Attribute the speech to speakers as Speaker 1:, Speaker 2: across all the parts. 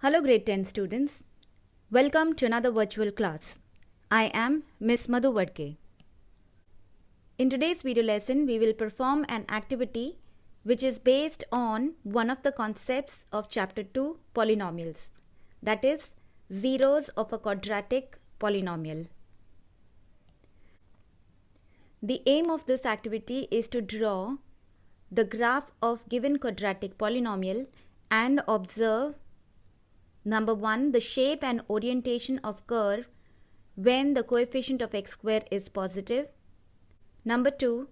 Speaker 1: Hello grade 10 students. Welcome to another virtual class. I am Miss Madhu Vadke. In today's video lesson, we will perform an activity which is based on one of the concepts of chapter 2, polynomials. That is, zeros of a quadratic polynomial. The aim of this activity is to draw the graph of given quadratic polynomial and observe number 1, the shape and orientation of curve when the coefficient of x square is positive. Number 2,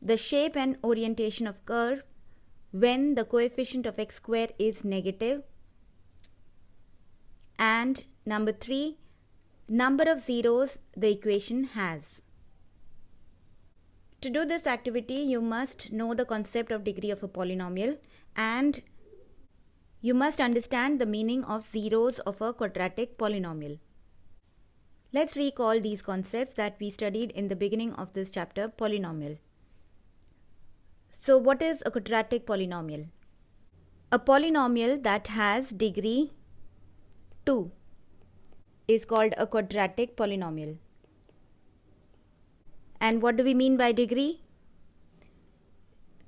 Speaker 1: the shape and orientation of curve when the coefficient of x square is negative. And number 3, number of zeros the equation has. To do this activity, you must know the concept of degree of a polynomial and you must understand the meaning of zeros of a quadratic polynomial. Let's recall these concepts that we studied in the beginning of this chapter, polynomial. So what is a quadratic polynomial? A polynomial that has degree 2 is called a quadratic polynomial. And what do we mean by degree?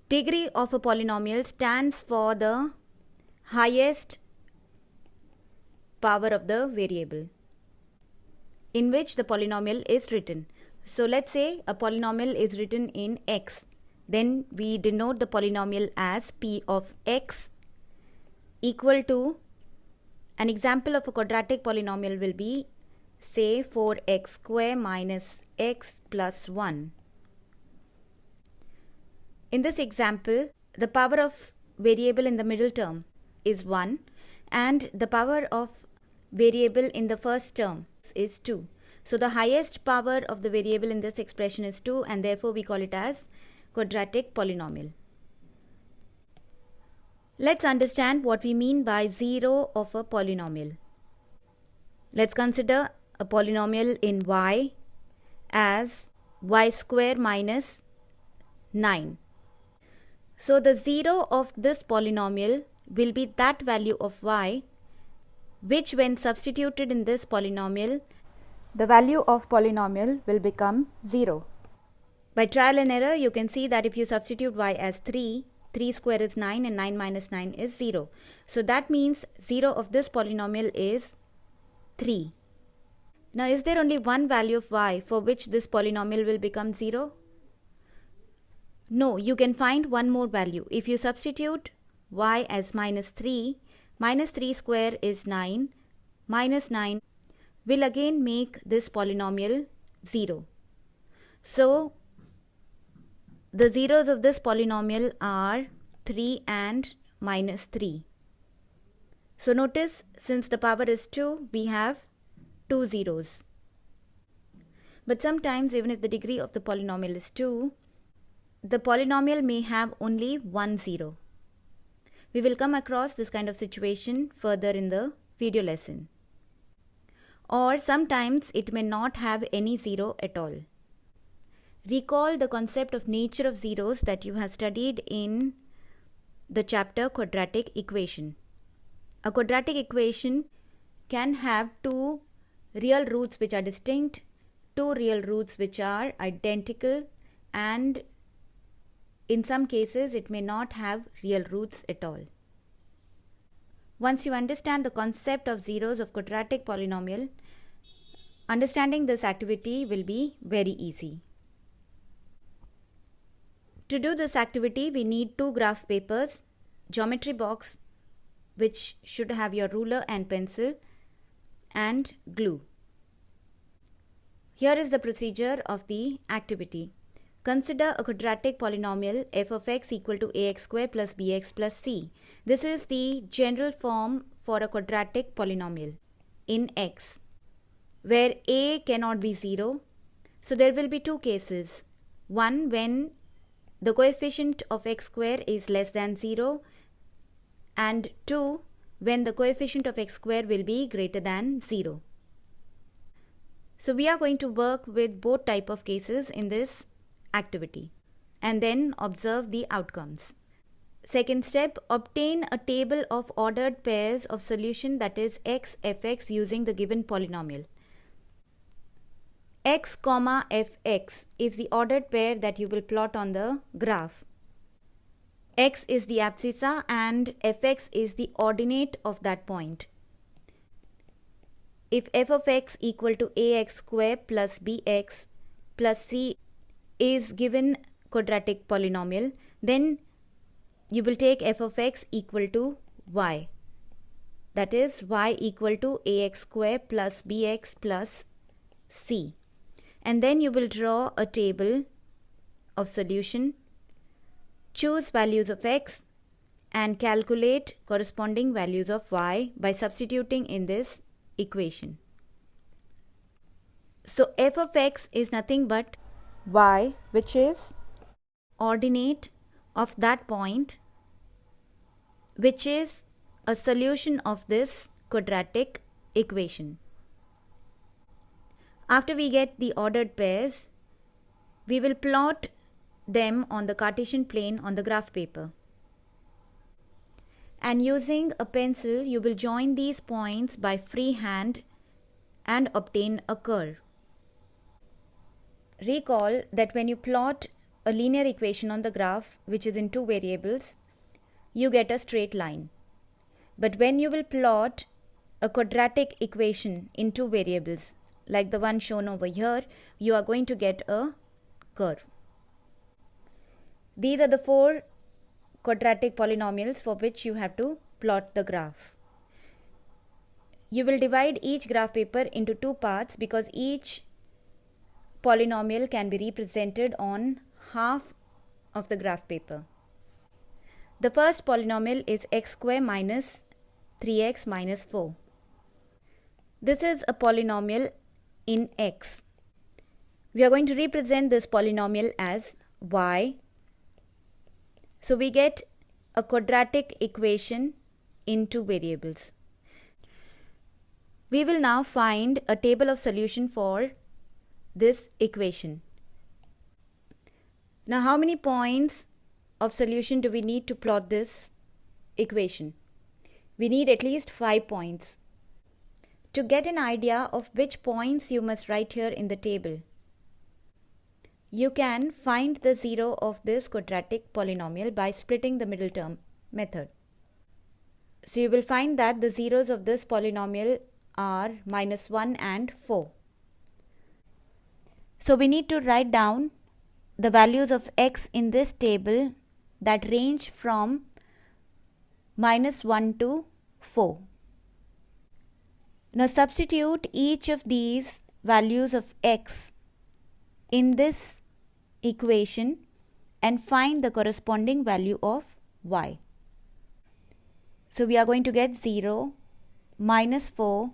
Speaker 1: Degree of a polynomial stands for the highest power of the variable in which the polynomial is written. So let's say a polynomial is written in x. Then we denote the polynomial as p of x equal to, an example of a quadratic polynomial will be say 4x square minus x plus 1. In this example, the power of variable in the middle term is 1 and the power of variable in the first term is 2. So the highest power of the variable in this expression is 2 and therefore we call it as quadratic polynomial. Let's understand what we mean by zero of a polynomial. Let's consider a polynomial in y as y square minus 9. So the zero of this polynomial will be that value of y which when substituted in this polynomial, the value of polynomial will become 0. By trial and error, you can see that if you substitute y as 3 square is 9 and 9 minus 9 is 0. So that means 0 of this polynomial is 3. Now is there only one value of y for which this polynomial will become 0? No, you can find one more value. If you substitute y as minus 3 square is 9, minus 9 will again make this polynomial 0. So the zeros of this polynomial are 3 and minus 3. So notice, since the power is 2, we have 2 zeros. But sometimes even if the degree of the polynomial is 2, the polynomial may have only 1 zero. We will come across this kind of situation further in the video lesson. Or sometimes it may not have any zero at all. Recall the concept of nature of zeros that you have studied in the chapter quadratic equation. A quadratic equation can have two real roots which are distinct, two real roots which are identical, and in some cases it may not have real roots at all. Once you understand the concept of zeros of quadratic polynomial, understanding this activity will be very easy. To do this activity, we need two graph papers, geometry box which should have your ruler and pencil, and glue. Here is the procedure of the activity. Consider a quadratic polynomial f of x equal to ax square plus bx plus c. This is the general form for a quadratic polynomial in x, where a cannot be 0. So there will be two cases. One, when the coefficient of x square is less than 0, and 2, when the coefficient of x square will be greater than 0. So we are going to work with both type of cases in this activity and then observe the outcomes. Second step, obtain a table of ordered pairs of solution, that is x fx, using the given polynomial. X comma fx is the ordered pair that you will plot on the graph. X is the abscissa and fx is the ordinate of that point. If f of x equal to ax square plus bx plus c is given quadratic polynomial, then you will take f of x equal to y. That is y equal to ax square plus bx plus c. And then you will draw a table of solution, choose values of x and calculate corresponding values of y by substituting in this equation. So f of x is nothing but y, which is ordinate of that point, which is a solution of this quadratic equation. After we get the ordered pairs, we will plot them on the Cartesian plane on the graph paper. And using a pencil, you will join these points by freehand and obtain a curve. Recall that when you plot a linear equation on the graph, which is in two variables, you get a straight line. But when you will plot a quadratic equation in two variables, like the one shown over here, you are going to get a curve. These are the four quadratic polynomials for which you have to plot the graph. You will divide each graph paper into two parts because each polynomial can be represented on half of the graph paper. The first polynomial is x square minus 3x minus 4. This is a polynomial in x. We are going to represent this polynomial as y. So we get a quadratic equation in two variables. We will now find a table of solution for this equation. Now, how many points of solution do we need to plot this equation? We need at least 5 points. To get an idea of which points you must write here in the table, you can find the zero of this quadratic polynomial by splitting the middle term method. So you will find that the zeros of this polynomial are -1 and 4. So we need to write down the values of x in this table that range from -1 to 4. Now substitute each of these values of x in this equation and find the corresponding value of y. So we are going to get 0, -4,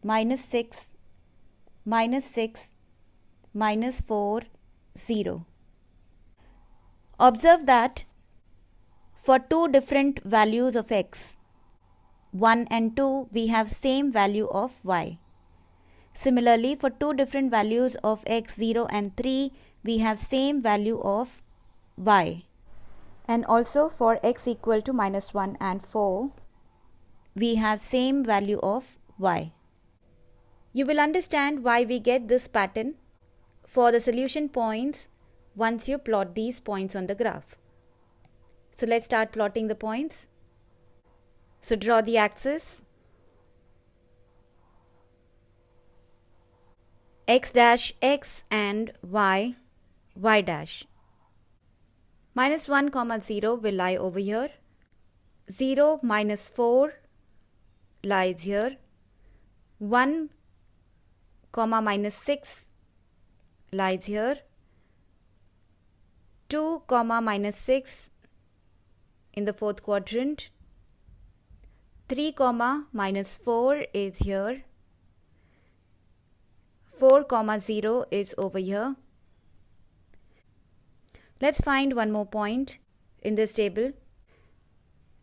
Speaker 1: -6, -6, -4, 0. Observe that for two different values of x, 1 and 2, we have same value of y. Similarly, for two different values of x, 0 and 3, we have same value of y. And also for x equal to -1 and 4, we have same value of y. You will understand why we get this pattern for the solution points once you plot these points on the graph. So let's start plotting the points. So draw the axis. X dash x and y, y dash. -1, 0 will lie over here. 0, -4 lies here. 1, -6 lies here. 2, -6 in the fourth quadrant. 3, -4 is here. 4, 0 is over here. Let's find one more point in this table.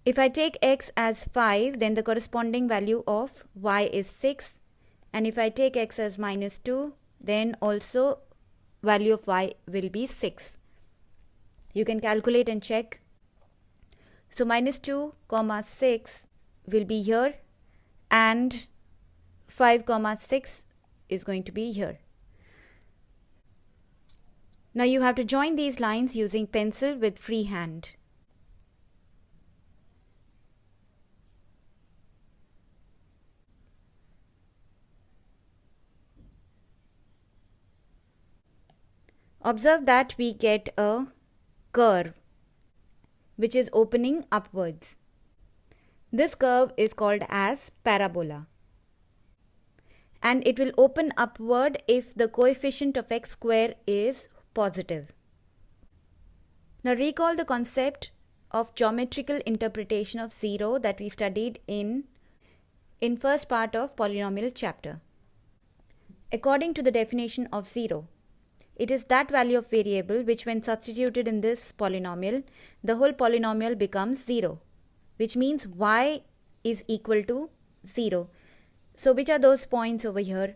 Speaker 1: If I take x as 5, then the corresponding value of y is 6. And if I take x as -2, then also value of y will be 6. You can calculate and check So minus 2 comma 6 will be here and 5 comma 6 is going to be here. Now you have to join these lines using pencil with free hand. Observe that we get a curve which is opening upwards. This curve is called as parabola, and it will open upward if the coefficient of x square is positive. Now recall the concept of geometrical interpretation of 0 that we studied in first part of polynomial chapter. According to the definition of 0, it is that value of variable which when substituted in this polynomial, the whole polynomial becomes 0, which means y is equal to 0. So which are those points over here?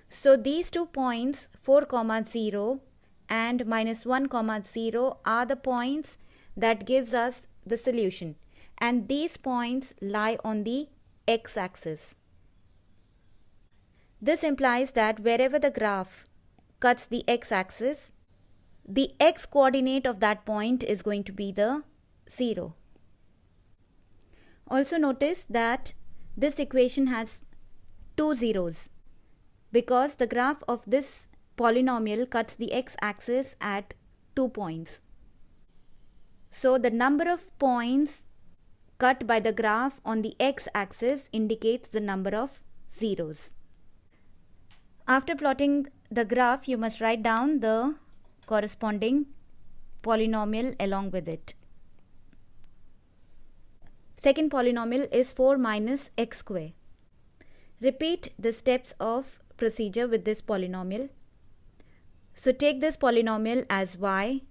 Speaker 1: So these 2 points 4, 0 and minus 1, 0 are the points that gives us the solution, and these points lie on the x-axis. This implies that wherever the graph cuts the x-axis, the x-coordinate of that point is going to be the 0. Also notice that this equation has 2 zeros because the graph of this polynomial cuts the x-axis at 2 points. So the number of points cut by the graph on the x-axis indicates the number of zeros. After plotting the graph, you must write down the corresponding polynomial along with it. Second polynomial is 4 minus x square. Repeat the steps of procedure with this polynomial. So take this polynomial as y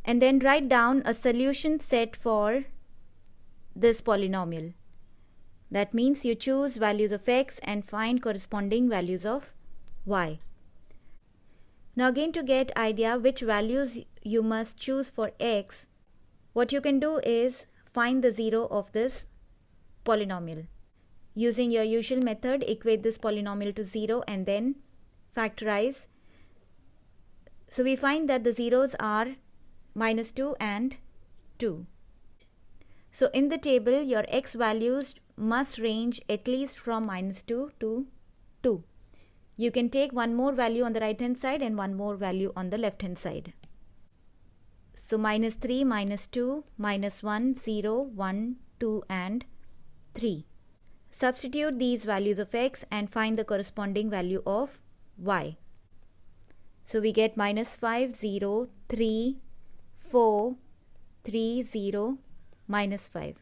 Speaker 1: and then write down a solution set for this polynomial. That means you choose values of x and find corresponding values of y. Now again, to get idea which values you must choose for x, what you can do is find the 0 of this polynomial. Using your usual method, equate this polynomial to 0 and then factorize. So we find that the zeros are minus 2 and 2. So in the table, your x values must range at least from minus 2 to 2. You can take one more value on the right hand side and one more value on the left hand side. So minus 3, minus 2, minus 1, 0, 1, 2 and 3. Substitute these values of x and find the corresponding value of y. So we get minus 5, 0, 3, 4, 3, 0, minus 5.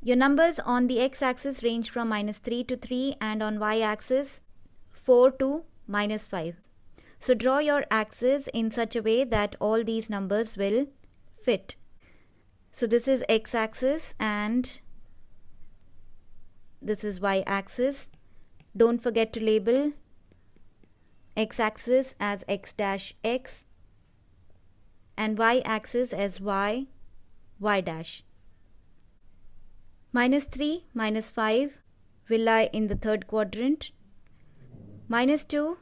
Speaker 1: Your numbers on the x-axis range from minus 3 to 3 and on y-axis 4 to minus 5. So draw your axis in such a way that all these numbers will fit. So this is x-axis and this is y-axis. Don't forget to label x-axis as x dash x and y-axis as y, y dash. Minus 3, minus 5 will lie in the third quadrant. Minus 2,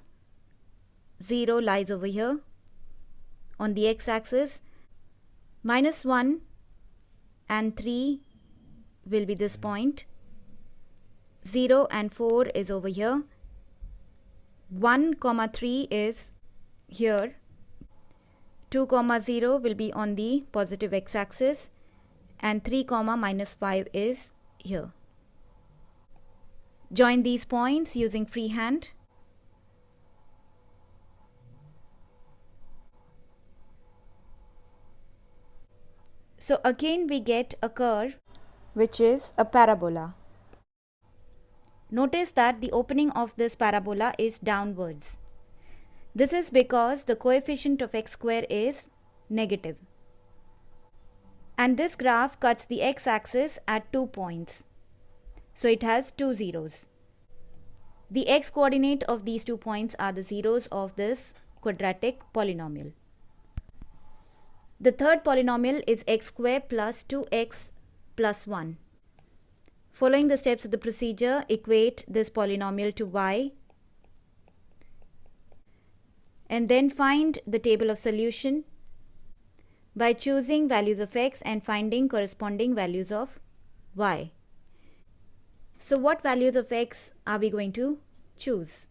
Speaker 1: 0 lies over here on the x-axis. Minus 1 and 3 will be this point. 0 and 4 is over here. 1, 3 is here. 2, 0 will be on the positive x-axis. And 3, minus 5 is here. Join these points using freehand. So again we get a curve which is a parabola. Notice that the opening of this parabola is downwards. This is because the coefficient of x square is negative. And this graph cuts the x-axis at 2 points. So it has 2 zeros. The x-coordinate of these 2 points are the zeros of this quadratic polynomial. The third polynomial is x square plus 2x plus 1. Following the steps of the procedure, equate this polynomial to y and then find the table of solution by choosing values of x and finding corresponding values of y. So what values of x are we going to choose?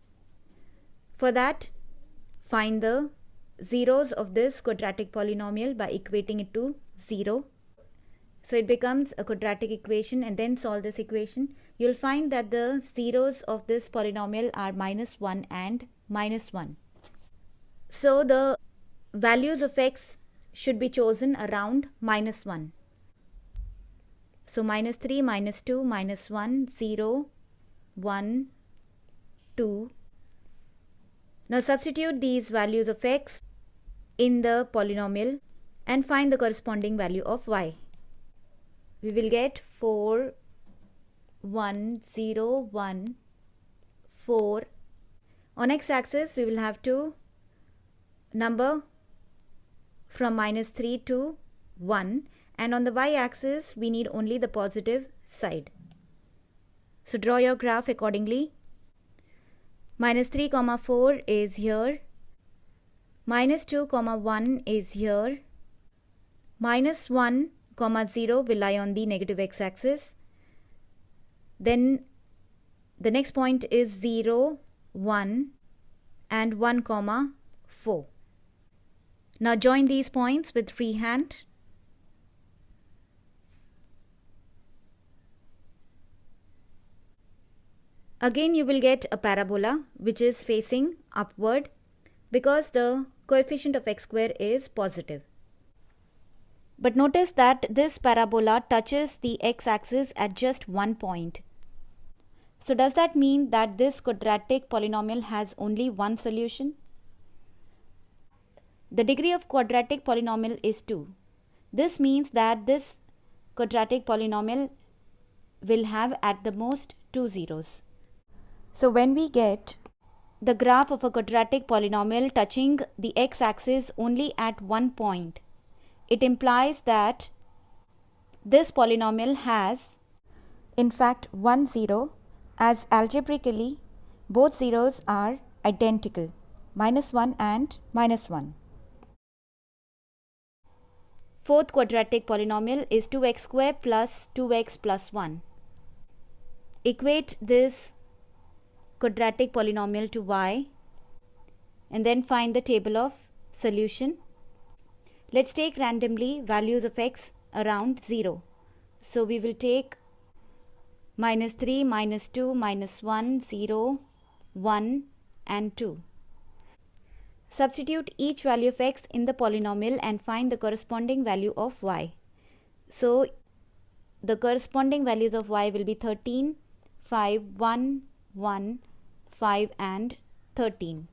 Speaker 1: For that, find the zeros of this quadratic polynomial by equating it to 0. So it becomes a quadratic equation, and then solve this equation. You'll find that the zeros of this polynomial are -1 and -1. So the values of x should be chosen around -1. So -3, -2, -1, 0, 1, 2. Now substitute these values of x in the polynomial and find the corresponding value of y. We will get 4, 1, 0, 1, 4. On x-axis, we will have to number from -3 to 1, and on the y-axis, we need only the positive side. So draw your graph accordingly. -3, 4 is here. -2, 1 is here. -1, 0 will lie on the negative x-axis. Then the next point is 0, 1 and 1, 4. Now join these points with free hand. Again you will get a parabola which is facing upward because the coefficient of x square is positive. But notice that this parabola touches the x-axis at just one point. So does that mean that this quadratic polynomial has only one solution? The degree of quadratic polynomial is 2. This means that this quadratic polynomial will have at the most 2 zeros. So when we get the graph of a quadratic polynomial touching the x-axis only at one point, it implies that this polynomial has in fact one zero, as algebraically both zeros are identical, -1 and -1. Fourth quadratic polynomial is 2x square plus 2x plus 1. Equate this quadratic polynomial to y and then find the table of solution. Let's take randomly values of x around 0. So we will take -3, -2, -1, 0, 1 and 2. Substitute each value of x in the polynomial and find the corresponding value of y. So the corresponding values of y will be 13, 5, 1, 1, 5 and 13.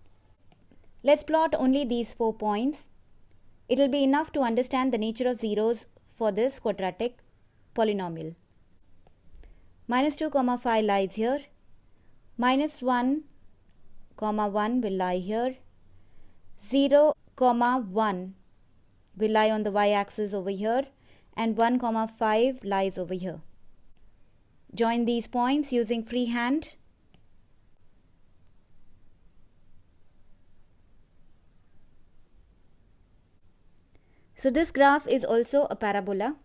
Speaker 1: Let's plot only these 4 points. It will be enough to understand the nature of zeros for this quadratic polynomial. -2, 5 lies here. -1, 1 will lie here. 0, 1 will lie on the y-axis over here, and 1, 5 lies over here. Join these points using freehand. So this graph is also a parabola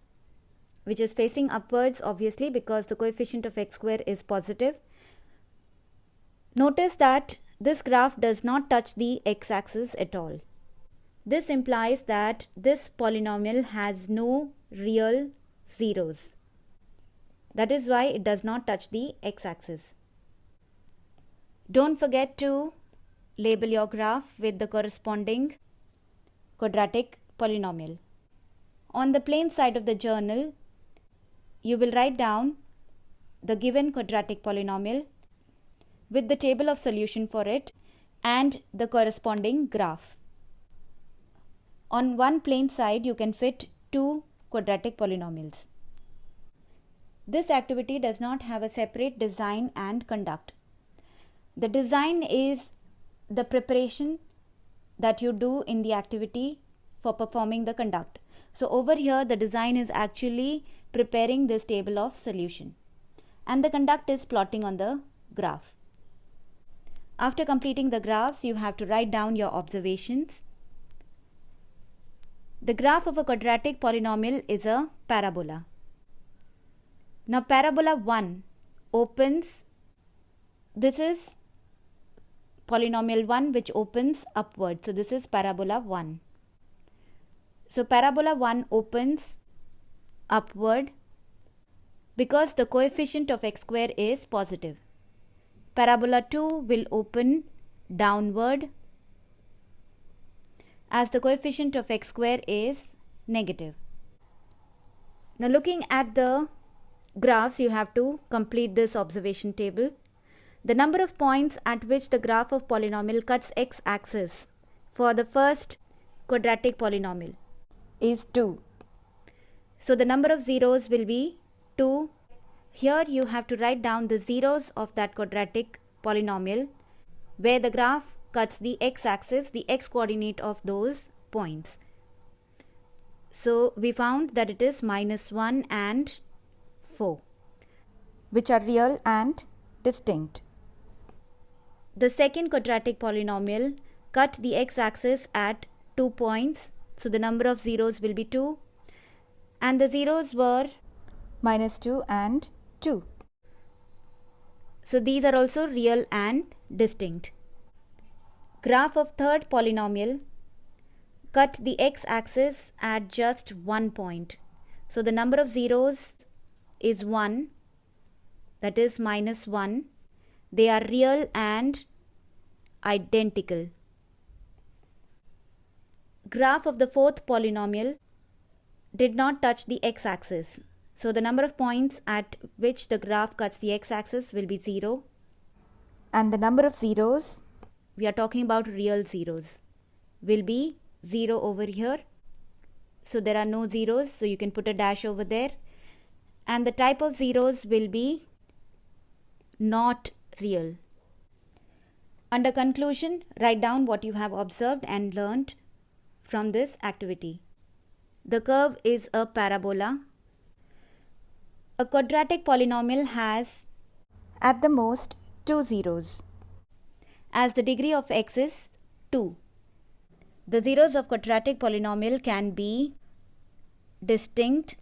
Speaker 1: which is facing upwards, obviously, because the coefficient of x square is positive. Notice that this graph does not touch the x-axis at all. This implies that this polynomial has no real zeros. That is why it does not touch the x-axis. Don't forget to label your graph with the corresponding quadratic polynomial. On the plain side of the journal, you will write down the given quadratic polynomial with the table of solution for it and the corresponding graph. On one plain side, you can fit 2 quadratic polynomials. This activity does not have a separate design and conduct. The design is the preparation that you do in the activity for performing the conduct. So over here the design is actually preparing this table of solution and the conduct is plotting on the graph. After completing the graphs, you have to write down your observations. The graph of a quadratic polynomial is a parabola. Now parabola 1 opens, this is polynomial 1 which opens upward. So this is parabola 1. So parabola 1 opens upward because the coefficient of x square is positive. Parabola 2 will open downward as the coefficient of x square is negative. Now looking at the graphs, you have to complete this observation table. The number of points at which the graph of polynomial cuts x-axis for the first quadratic polynomial is 2. So the number of zeros will be 2. Here you have to write down the zeros of that quadratic polynomial where the graph cuts the x-axis, the x-coordinate of those points. So we found that it is -1 and 4, which are real and distinct. The second quadratic polynomial cut the x-axis at 2 points. So the number of zeros will be 2 and the zeros were -2 and 2. So these are also real and distinct. Graph of third polynomial cut the x-axis at just 1 point. So the number of zeros is 1, that is -1. They are real and identical. Graph of the fourth polynomial did not touch the x-axis. So the number of points at which the graph cuts the x-axis will be 0. And the number of zeros, we are talking about real zeros, will be 0 over here. So there are no zeros, so you can put a dash over there. And the type of zeros will be not real. Under conclusion, write down what you have observed and learned from this activity. The curve is a parabola. A quadratic polynomial has at the most 2 zeros, as the degree of x is 2. The zeros of quadratic polynomial can be distinct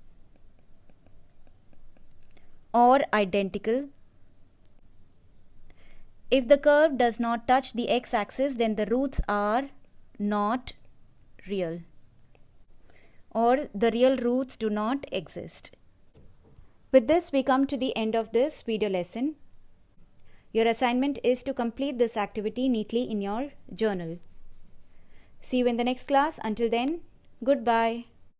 Speaker 1: or identical. If the curve does not touch the x-axis, then the roots are not real, or the real roots do not exist. With this, we come to the end of this video lesson. Your assignment is to complete this activity neatly in your journal. See you in the next class. Until then, goodbye.